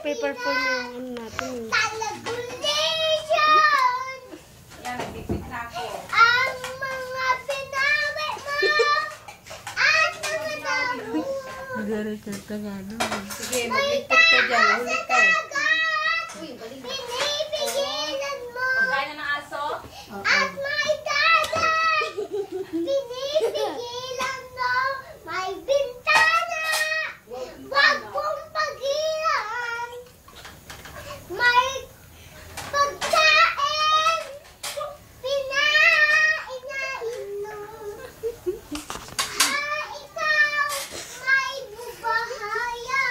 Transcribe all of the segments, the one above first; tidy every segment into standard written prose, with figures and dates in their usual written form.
Paper for yung natin. Talagulation! Yan, nagpipit na ako. Ang mga pinawi mo at mga tao. Nagarit na Tagalog. Sige, maglipit ka dyan. Ulit ka. Pinipigilan mo pagkain na ng aso at may tagay. Pinipigilan mo may bintana. Wag mong pagilan. May pagkain. Pinain na inom. Ikaw may bubahaya.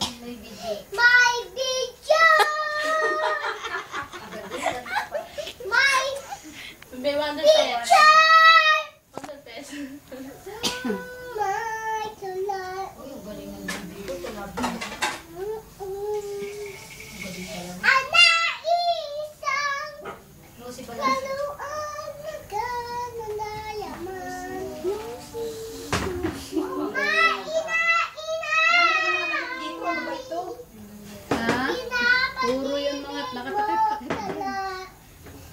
May video. May picture. May tulad. Isang kaluan na kanalayaman. Puro yung mga nakatakip.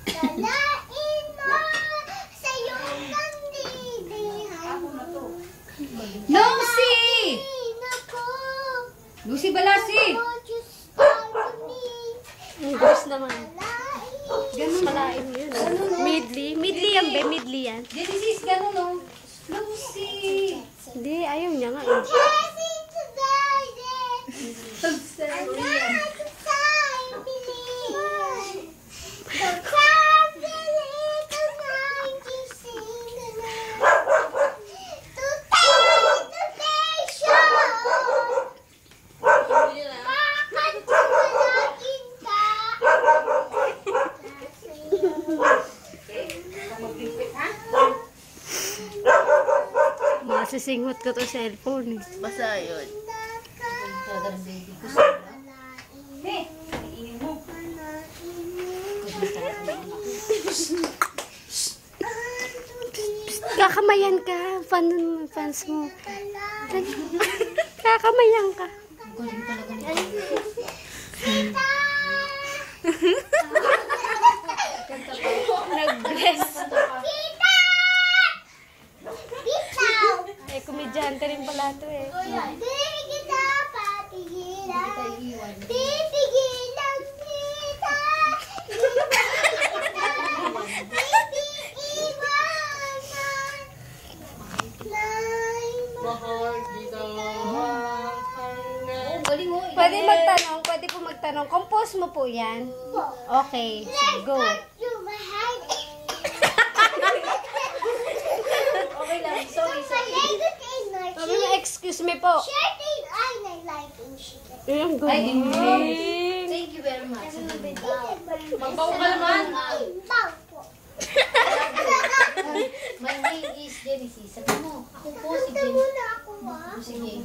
Kalain mo sa iyong kandidihan. Lucy! Lucy Balasi! Ang gross naman. Ganun malain yun. Midley. Midley yan, be. Midley yan. Genesis, gano'n no? Lucy! Hindi, ayaw niya nga eh. Masisinghot ko to cellphone eh. Basta yun. Kakamayan ka. Fans mo. Kakamayan ka. Nag-bless. Eh, komedyante rin pala to eh. Di kita patigilan. Titigilan kita. Pwede magtanong, pwede po magtanong. Compose mo po yan. Okay, go. Okay lang, sorry. Sabi mo, excuse me po. Ang galing. Thank you very much. Magbaw ka naman. My name is Genesis. Sabi mo, ako po si Genesis. Sige.